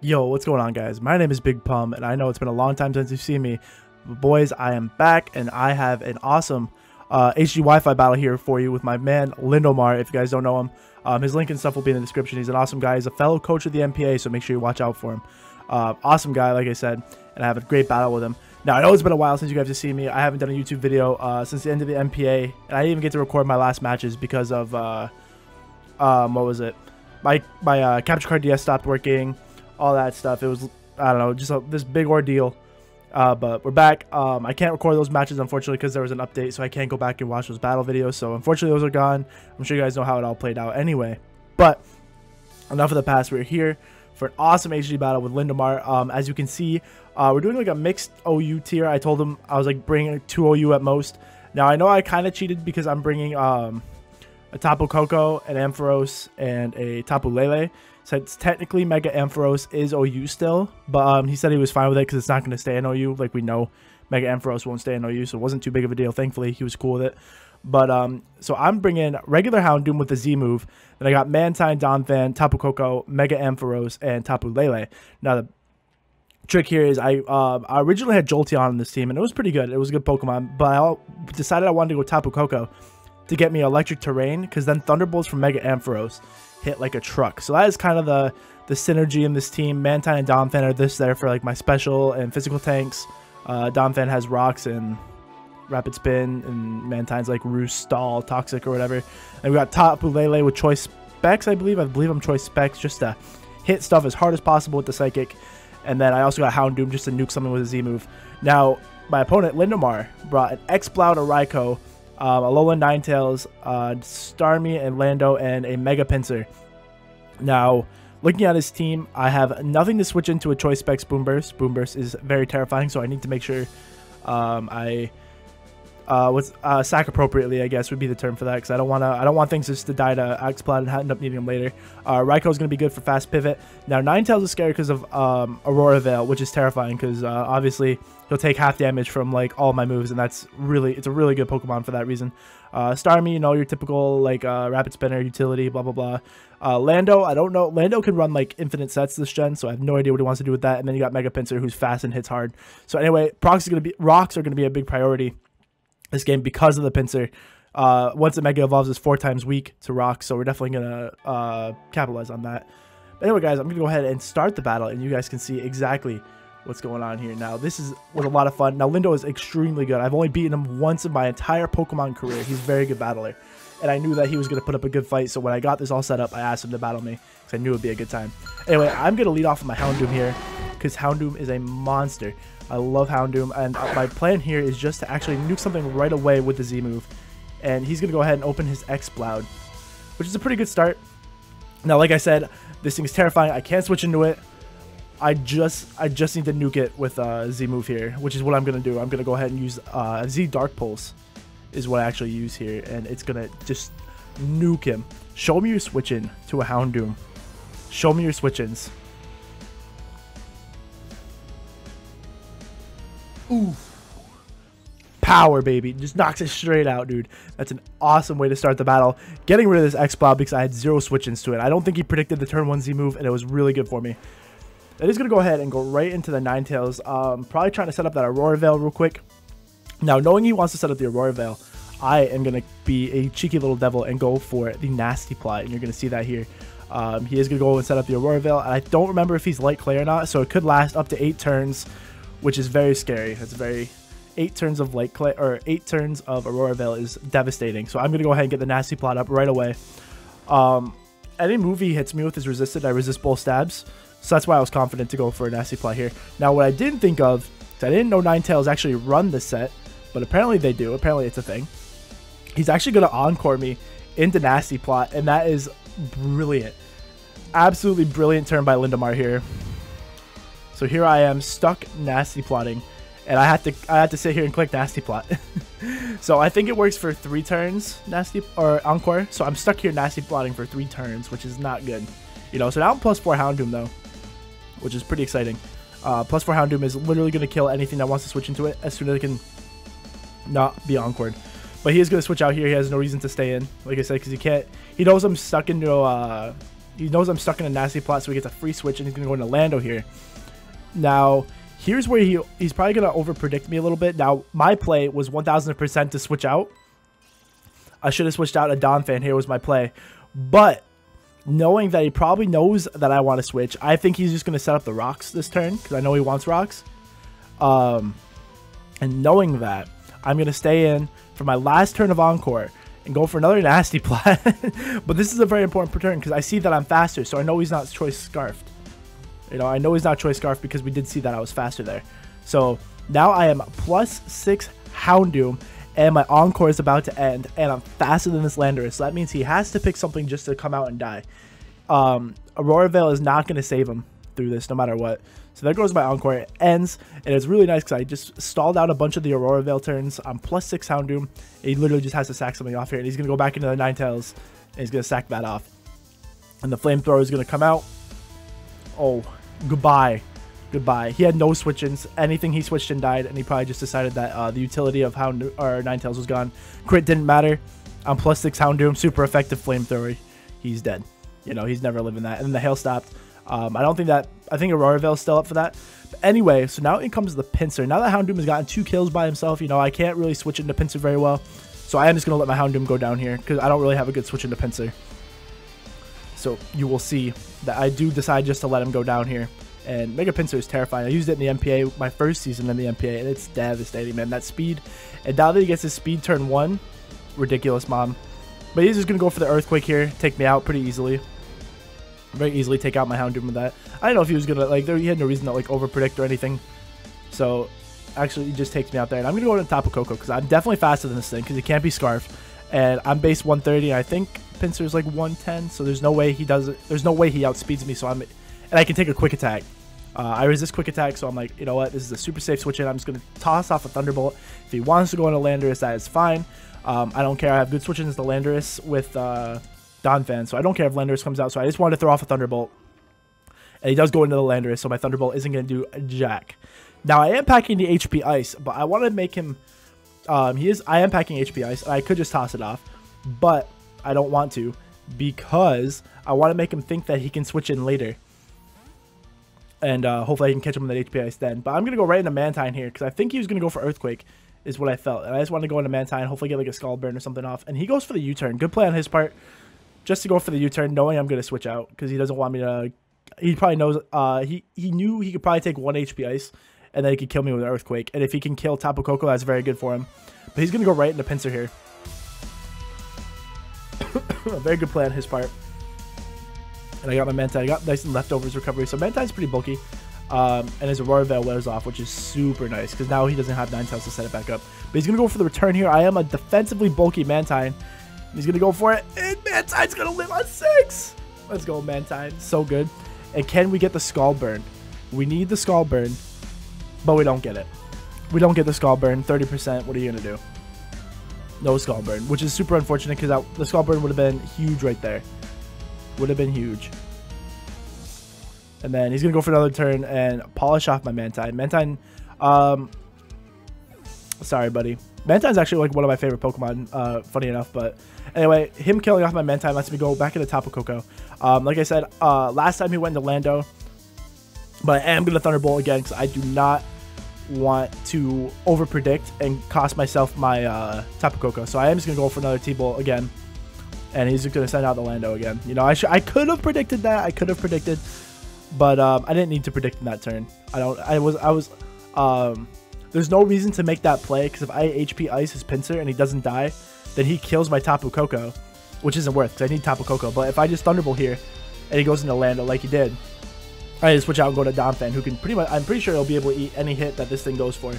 Yo, what's going on, guys? My name is BigPumm, and I know it's been a long time since you've seen me. But boys, I am back, and I have an awesome HD Wi-Fi battle here for you with my man, TheLindomar, if you guys don't know him. His link and stuff will be in the description. He's an awesome guy. He's a fellow coach of the MPA, so make sure you watch out for him. Awesome guy, like I said, and I have a great battle with him. Now, I know it's been a while since you guys have seen me. I haven't done a YouTube video since the end of the MPA, and I didn't even get to record my last matches because of, what was it? My capture card DS stopped working. All that stuff. It was, I don't know, just this big ordeal. But we're back. I can't record those matches, unfortunately, because there was an update, so I can't go back and watch those battle videos. So, unfortunately, those are gone. I'm sure you guys know how it all played out anyway. But, enough of the past. We're here for an awesome HD battle with TheLindomar. As you can see, we're doing like a mixed OU tier. I told him I was like bringing 2 OU at most. Now, I know I kind of cheated because I'm bringing a Tapu Koko, an Ampharos, and a Tapu Lele. So it's technically Mega Ampharos is OU still, but he said he was fine with it because it's not going to stay in OU. Like we know, Mega Ampharos won't stay in OU, so it wasn't too big of a deal. Thankfully, he was cool with it. But so I'm bringing regular Houndoom with the Z move. Then I got Mantine, Donphan, Tapu Koko, Mega Ampharos, and Tapu Lele. Now the trick here is I originally had Jolteon in this team, and it was pretty good. It was a good Pokemon, but I decided I wanted to go Tapu Koko to get me Electric Terrain, because then Thunderbolts from Mega Ampharos hit like a truck. So that is kind of the synergy in this team. Mantine and Donphan are there for like my special and physical tanks. Donphan has rocks and rapid spin, and Mantine's like roost, stall, toxic, or whatever. And we got Tapu Lele with choice specs, I believe I'm choice specs, just to hit stuff as hard as possible with the psychic. And then I also got Houndoom just to nuke something with a Z move. Now my opponent TheLindomar brought an X-Bloud, a Raikou, a Alolan Ninetales, Starmie and Lando, and a Mega Pinsir. Now, looking at his team, I have nothing to switch into a Choice Specs Boomburst. Boomburst is very terrifying, so I need to make sure I sack appropriately, I guess would be the term for that, because I don't want things just to die to X-Bloud and end up needing them later. Raikou is going to be good for fast pivot. Now Ninetales is scary because of Aurora Veil, which is terrifying because obviously he'll take half damage from like all my moves, and it's a really good Pokemon for that reason. Starmie, you know, your typical like rapid spinner, utility, blah blah blah. Lando, I don't know. Lando can run like infinite sets this gen, so I have no idea what he wants to do with that. And then you got Mega Pinsir, who's fast and hits hard. So anyway, rocks are gonna be a big priority this game because of the Pinsir. Once the Mega evolves, is 4 times weak to rocks, so we're definitely gonna capitalize on that. But anyway, guys, I'm gonna go ahead and start the battle, and you guys can see exactly what's going on here. Now, this was a lot of fun. Now, Lindo is extremely good. I've only beaten him once in my entire Pokemon career. He's a very good battler, and I knew that he was gonna put up a good fight. So when I got this all set up, I asked him to battle me because I knew it'd be a good time. Anyway, I'm gonna lead off with my Houndoom here because Houndoom is a monster. I love Houndoom, and my plan here is just to actually nuke something right away with the Z move. And he's going to go ahead and open his X-Bloud, which is a pretty good start. Now, like I said, this thing is terrifying. I can't switch into it. I just need to nuke it with Z move here, which is what I'm going to do. I'm going to go ahead and use Z Dark Pulse is what I actually use here, and it's going to just nuke him. Show me your switch-in to a Houndoom. Show me your switch-ins. Ooh, power, baby. Just knocks it straight out, dude. That's an awesome way to start the battle. Getting rid of this X-Bloud because I had 0 switch-ins to it. I don't think he predicted the turn 1 Z move, and it was really good for me. It is going to go ahead and go right into the Ninetales. Probably trying to set up that Aurora Veil real quick. Now, knowing he wants to set up the Aurora Veil, I am going to be a cheeky little devil and go for the Nasty Plot, and you're going to see that here. He is going to go and set up the Aurora Veil, and I don't remember if he's Light Clay or not, so it could last up to 8 turns, which is very scary. That's very 8 turns of Light Clay, or 8 turns of Aurora Veil is devastating. So I'm gonna go ahead and get the Nasty Plot up right away. Any move he hits me with is resisted. I resist both stabs, so that's why I was confident to go for a Nasty Plot here. Now, what I didn't think of, I didn't know Ninetales actually run this set, but apparently they do. Apparently it's a thing. He's actually gonna encore me into Nasty Plot, and that is brilliant. Absolutely brilliant turn by TheLindomar here. So here I am stuck Nasty Plotting, and I had to sit here and click Nasty Plot. So I think it works for 3 turns, Nasty or Encore. So I'm stuck here Nasty Plotting for 3 turns, which is not good. You know, so now I'm +4 Houndoom though, which is pretty exciting. +4 Houndoom is literally going to kill anything that wants to switch into it as soon as it can not be Encored. But he is going to switch out here. He has no reason to stay in, like I said, because he knows I'm stuck into He knows I'm stuck in a nasty plot, so he gets a free switch, and he's going to go into Lando here. Now, here's where he's probably going to over-predict me a little bit. Now, my play was 1,000% to switch out. I should have switched out a Donphan. Here was my play. But knowing that he probably knows that I want to switch, I think he's just going to set up the rocks this turn, because I know he wants rocks. And knowing that, I'm going to stay in for my last turn of Encore and go for another nasty plot. But this is a very important turn because I see that I'm faster, so I know he's not choice scarfed. You know, I know he's not choice scarfed because we did see that I was faster there. So now I am +6 Houndoom, and my Encore is about to end, and I'm faster than this Landorus. So that means he has to pick something just to come out and die. Aurora Veil is not going to save him through this no matter what. So there goes my Encore. It ends, and it's really nice because I just stalled out a bunch of the Aurora Veil turns. I'm +6 Houndoom. He literally just has to sack something off here, and he's going to go back into the Ninetales, and he's going to sack that off. And the Flamethrower is going to come out. Oh, goodbye. Goodbye. He had no switch-ins. Anything he switched in died, and he probably just decided that the utility of Ninetales was gone. Crit didn't matter. I'm +6 Houndoom. Super effective Flamethrower. He's dead. You know, he's never living that. And then the Hail stopped. I think Aurora Veil's still up for that. But anyway, so now it comes the Pinsir. Now that Houndoom has gotten 2 kills by himself, you know, I can't really switch into Pinsir very well. So I am just going to let my Houndoom go down here because I don't really have a good switch into Pinsir. So you will see that I do decide just to let him go down here. And Mega Pinsir is terrifying. I used it in the MPA, my first season in the MPA, and it's devastating, man. That speed. And now that he gets his speed turn 1, ridiculous, mom. But he's just going to go for the Earthquake here, take me out pretty easily. Very easily take out my Houndoom with that. I don't know if he was going to, like, he had no reason to, like, over-predict or anything. So, actually, he just takes me out there. And I'm going to go to Tapu Koko because I'm definitely faster than this thing because he can't be Scarfed. And I'm base 130, and I think Pinsir's, like, 110. So, there's no way he does it. There's no way he outspeeds me. So, and I can take a quick attack. I resist quick attack, so I'm like, you know what? This is a super safe switch in. I'm just going to toss off a Thunderbolt. If he wants to go into Landorus, that is fine. I don't care. I have good switch-ins to Landorus with Donphan, so I don't care if Landorus comes out. So I just wanted to throw off a Thunderbolt. And he does go into the Landorus, so my Thunderbolt isn't going to do jack. Now, I am packing the HP Ice, but I want to make him... I am packing HP Ice, and I could just toss it off. But I don't want to, because I want to make him think that he can switch in later. And hopefully I can catch him with that HP Ice then. But I'm going to go right into Mantine here, because I think he was going to go for Earthquake, is what I felt. And I just want to go into Mantine, hopefully get like a Skull Burn or something off. And he goes for the U-turn. Good play on his part, just to go for the U-turn, knowing I'm going to switch out, because he doesn't want me to... He probably knows... He knew he could probably take 1 HP Ice, and then he could kill me with an Earthquake. And if he can kill Tapu Koko, that's very good for him. But he's going to go right into Pinsir here. A very good play on his part. And I got my Mantine. I got nice and leftovers recovery. So Mantine's pretty bulky. And his Aurora Veil wears off, which is super nice. Because now he doesn't have Ninetales to set it back up. But he's going to go for the return here. I am a defensively bulky Mantine. He's going to go for it. And Mantine's going to live on 6. Let's go, Mantine. So good. And can we get the Skull Burn? We need the Skull Burn. But we don't get it. We don't get the Skull Burn. 30%. What are you going to do? No Skull Burn. Which is super unfortunate because the Skull Burn would have been huge right there. Would have been huge. And then he's going to go for another turn and polish off my Mantine. Mantine, sorry, buddy. Mantine's actually like one of my favorite Pokemon, funny enough. But anyway, him killing off my Mantine lets me go back into Tapu Koko. Like I said, last time he went into Lando. But I am going to Thunderbolt again because I do not want to over-predict and cost myself my Tapu Koko. So I am just going to go for another T-Bolt again. And he's going to send out the Lando again. You know, I could have predicted that. I could have predicted. But I didn't need to predict in that turn. There's no reason to make that play. Because if I HP Ice his Pinsir and he doesn't die, then he kills my Tapu Koko. Which isn't worth because I need Tapu Koko. But if I just Thunderbolt here and he goes into Lando like he did, I just switch out and go to Donphan, who can pretty much... I'm pretty sure he'll be able to eat any hit that this thing goes for.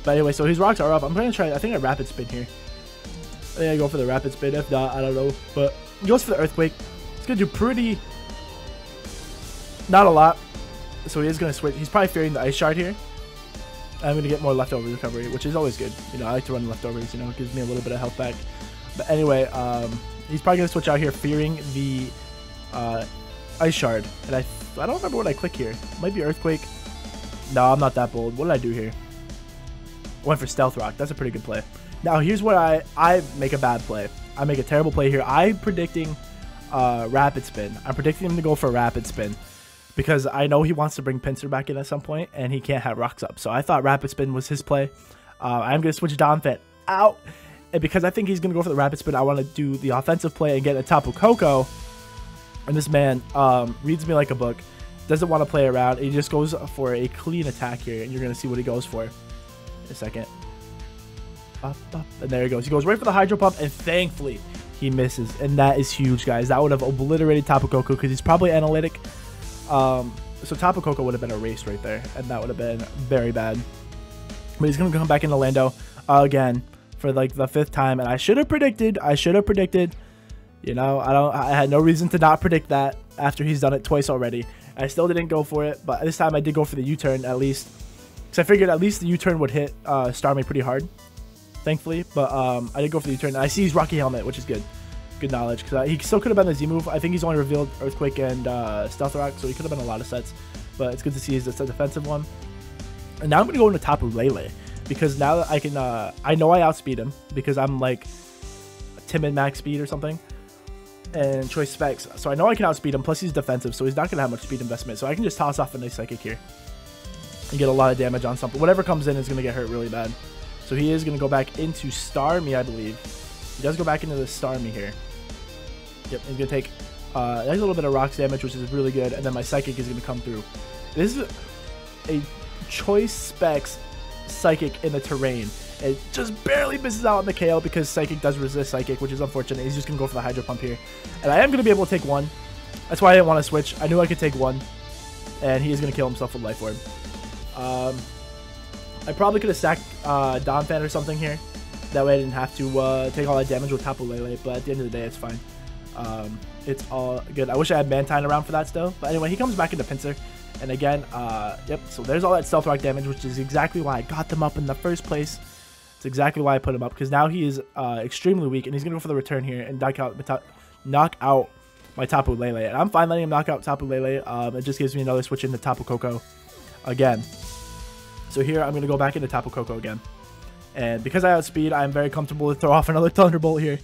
But anyway, so his rocks are up. I'm going to try... I think I Rapid Spin here. I think I go for the Rapid Spin. If not, I don't know. But he goes for the Earthquake. It's going to do pretty... Not a lot. So he is going to switch. He's probably fearing the Ice Shard here. I'm going to get more leftover recovery, which is always good. You know, I like to run leftovers. You know, it gives me a little bit of health back. But anyway, he's probably going to switch out here, fearing the Ice Shard. And I don't remember what I click here. It might be Earthquake. No, I'm not that bold. What did I do here? I went for Stealth Rock. That's a pretty good play. Now, here's where I make a bad play. I make a terrible play here. I'm predicting Rapid Spin. I'm predicting him to go for Rapid Spin because I know he wants to bring Pinsir back in at some point, and he can't have Rocks up. So I thought Rapid Spin was his play. I'm going to switch Donphan out, and because I think he's going to go for the Rapid Spin, I want to do the offensive play and get a Tapu Koko. And this man reads me like a book, doesn't want to play around. He just goes for a clean attack here, and you're going to see what he goes for in a second. Up, and there he goes. He goes right for the Hydro Pump, and thankfully he misses. And that is huge, guys. That would have obliterated Tapu Koko because he's probably analytic. So Tapu Koko would have been erased right there, and that would have been very bad. But he's going to come back into Lando again for like the 5th time, and I should have predicted. You know, I had no reason to not predict that after he's done it twice already. I still didn't go for it, but this time I did go for the U-turn at least, because I figured at least the U-turn would hit Starmie pretty hard, thankfully. But I did go for the U-turn. I see his Rocky Helmet, which is good. Good knowledge, because he still could have been the Z move. I think he's only revealed Earthquake and Stealth Rock, so he could have been a lot of sets. But it's good to see his defensive one. And now I'm going to go into Tapu Lele, because now that I can, I know I outspeed him, because I'm like timid max speed or something. And choice specs, so I know I can outspeed him, plus he's defensive, so he's not going to have much speed investment, so I can just toss off a nice Psychic here and get a lot of damage on something. Whatever comes in is going to get hurt really bad. So he is going to go back into Starmie, I believe. He does go back into the Starmie here. Yep, he's going to take there's a little bit of rocks damage, which is really good, and then my Psychic is going to come through. This is a choice specs Psychic in the terrain. It just barely misses out on the KO because Psychic does resist Psychic, which is unfortunate. He's just going to go for the Hydro Pump here. And I am going to be able to take 1. That's why I didn't want to switch. I knew I could take 1. And he is going to kill himself with Life Orb. I probably could have stacked Donphan or something here. That way I didn't have to take all that damage with Tapu Lele. But at the end of the day, it's fine. It's all good. I wish I had Mantine around for that still. But anyway, he comes back into Pinsir. And again, yep. So there's all that Stealth Rock damage, which is exactly why I got them up in the first place. It's exactly why I put him up, because now he is extremely weak, and he's going to go for the return here and knock out my Tapu Lele. And I'm fine letting him knock out Tapu Lele. It just gives me another switch into Tapu Koko again. So here I'm going to go back into Tapu Koko again. And because I outspeed, I'm very comfortable to throw off another Thunderbolt here.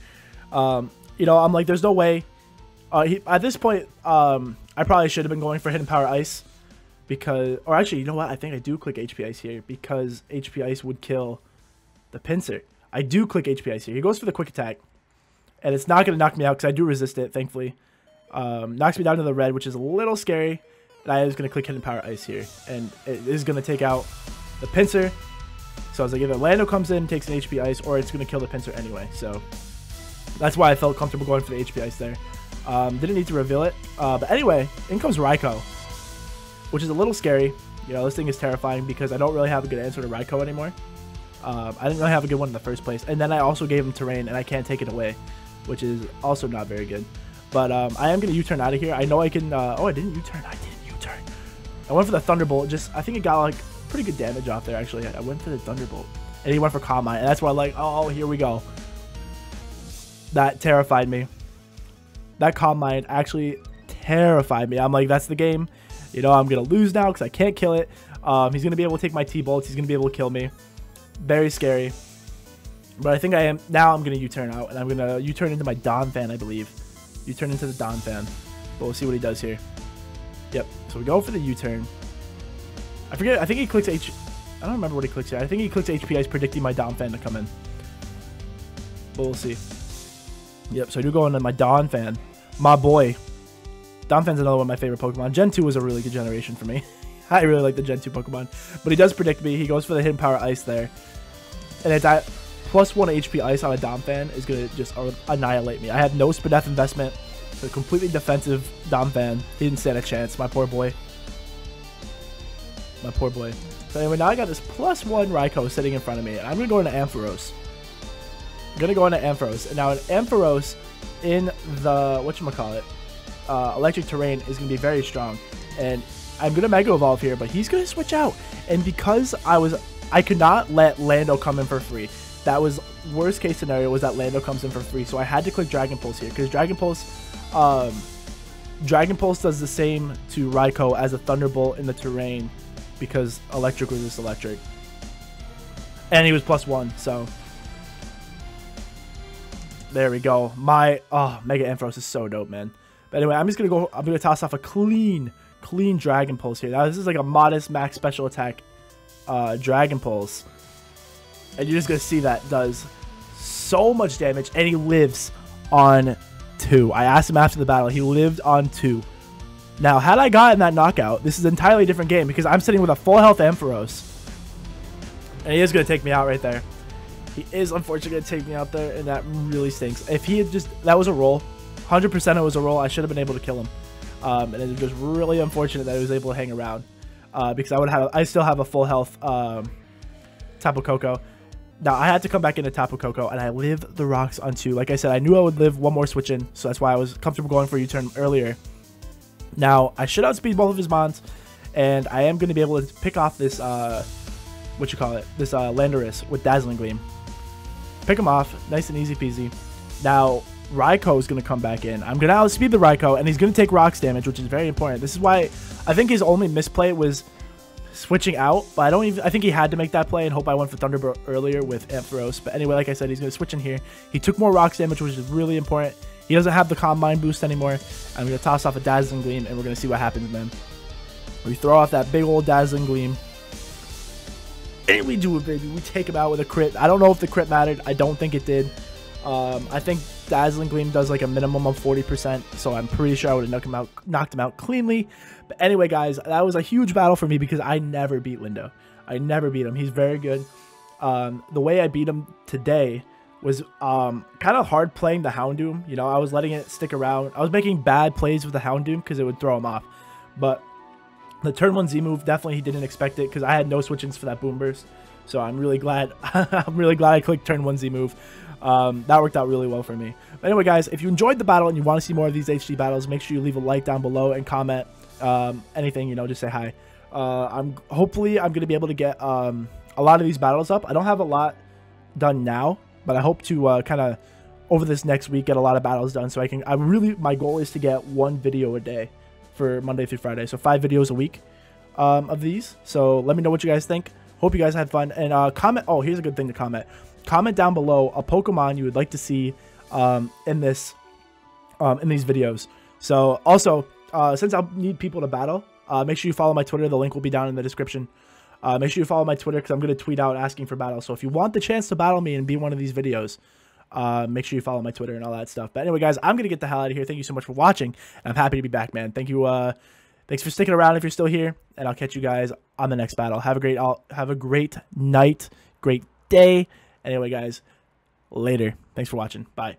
You know, I'm like, there's no way. At this point, I probably should have been going for Hidden Power Ice. Because, or actually, you know what? I think I do click HP Ice here, because HP Ice would kill the Pinsir. I do click HP Ice here. He goes for the quick attack, and it's not going to knock me out because I do resist it, thankfully. Knocks me down to the red, which is a little scary. And I was going to click Hidden Power Ice here, and it is going to take out the Pinsir. So I was like, either Lando comes in, takes an HP Ice, or it's going to kill the Pinsir anyway. So that's why I felt comfortable going for the HP Ice there. Didn't need to reveal it. But anyway, in comes Raikou, which is a little scary. You know, this thing is terrifying because I don't really have a good answer to Raikou anymore. I didn't really have a good one in the first place. And then I also gave him Terrain, and I can't take it away, which is also not very good. But I am going to U-turn out of here. I know I can... oh, I didn't U-turn. I didn't U-turn. I went for the Thunderbolt. I think it got, like, pretty good damage off there, actually. I went for the Thunderbolt. And he went for Calm Mind. And that's why I'm like, oh, here we go. That terrified me. That Calm Mind actually terrified me. I'm like, that's the game. You know, I'm going to lose now because I can't kill it. He's going to be able to take my T-Bolts. He's going to be able to kill me. Very scary. But I think I am. Now I'm going to U-turn out. And I'm going to U-turn into my Donphan, I believe. U-turn into the Donphan. But we'll see what he does here. Yep. So we go for the U-turn. I forget. I think he clicks H... I don't remember what he clicks here. I think he clicks HP Ice, predicting my Donphan to come in. But we'll see. Yep. So I do go into my Donphan. My boy. Donphan's another one of my favorite Pokemon. Gen 2 was a really good generation for me. I really like the Gen 2 Pokemon. But he does predict me. He goes for the Hidden Power Ice there. And it's at +1 HP Ice on a Donphan is going to just annihilate me. I have no Spadef investment. So a completely defensive Donphan. He didn't stand a chance. My poor boy. My poor boy. So anyway, now I got this +1 Raikou sitting in front of me. And I'm going to go into Ampharos. I'm going to go into Ampharos. And now an Ampharos in the, whatchamacallit, electric terrain is going to be very strong. And I'm going to Mega Evolve here, but he's going to switch out. And because I could not let Lando come in for free. That was worst case scenario, was that Lando comes in for free. So I had to click Dragon Pulse here, because Dragon Pulse does the same to Raikou as a Thunderbolt in the terrain, because electric resists electric. And he was +1, so There we go. My Mega Ampharos is so dope, man. But anyway, I'm gonna toss off a clean Dragon Pulse here. Now this is like a modest max special attack Dragon Pulse. And you're just gonna see that does so much damage, and he lives on 2. I asked him after the battle, he lived on 2. Now, had I gotten that knockout, this is an entirely different game because I'm sitting with a full health Ampharos. And he is gonna take me out right there. He is unfortunately going to take me out there, and that really stinks. If he had just... That was a roll. 100% it was a roll. I should have been able to kill him. And it was just really unfortunate that he was able to hang around. Because I still have a full health Tapu Koko. Now, I had to come back into Tapu Koko, and I lived the rocks on 2. Like I said, I knew I would live one more switch in, so that's why I was comfortable going for a U-turn earlier. Now, I should outspeed both of his mons, and I am going to be able to pick off this... This Landorus with Dazzling Gleam. Pick him off, nice and easy peasy. Now, Raikou is going to come back in. I'm going to outspeed the Raikou, and he's going to take rocks damage, which is very important. This is why I think his only misplay was switching out, but I think he had to make that play and hope I went for Thunderbolt earlier with Ampharos. But anyway, like I said, he's going to switch in here. He took more rocks damage, which is really important. He doesn't have the Combine boost anymore. I'm going to toss off a Dazzling Gleam, and we're going to see what happens, man. We throw off that big old Dazzling Gleam. And we do it, baby. We take him out with a crit. I don't know if the crit mattered. I don't think it did. I think Dazzling Gleam does like a minimum of 40%, so I'm pretty sure I would have knocked him out cleanly. But anyway, guys, that was a huge battle for me because I never beat Lindo. I never beat him. He's very good. The way I beat him today was kind of hard playing the Houndoom. You know, I was letting it stick around. I was making bad plays with the Houndoom because it would throw him off. But the turn 1 Z move, definitely he didn't expect it because I had no switch-ins for that Boom Burst. So I'm really glad I clicked turn 1 Z move. That worked out really well for me. But anyway, guys, if you enjoyed the battle and you want to see more of these HD battles, make sure you leave a like down below and comment anything, you know, just say hi. Hopefully I'm going to be able to get a lot of these battles up. I don't have a lot done now, but I hope to kind of over this next week get a lot of battles done so my goal is to get 1 video a day for Monday through Friday, so 5 videos a week of these. So let me know what you guys think. Hope you guys had fun, and comment. Oh, here's a good thing to comment. Comment down below a Pokemon you would like to see in these videos. So also, since I need people to battle, make sure you follow my Twitter. The link will be down in the description. Make sure you follow my Twitter because I'm going to tweet out asking for battles. So if you want the chance to battle me and be in one of these videos, make sure you follow my Twitter and all that stuff. But anyway, guys, I'm going to get the hell out of here. Thank you so much for watching. And I'm happy to be back, man. Thank you. Thanks for sticking around if you're still here. And I'll catch you guys on the next battle. Have a great night, great day. Anyway, guys, later. Thanks for watching. Bye.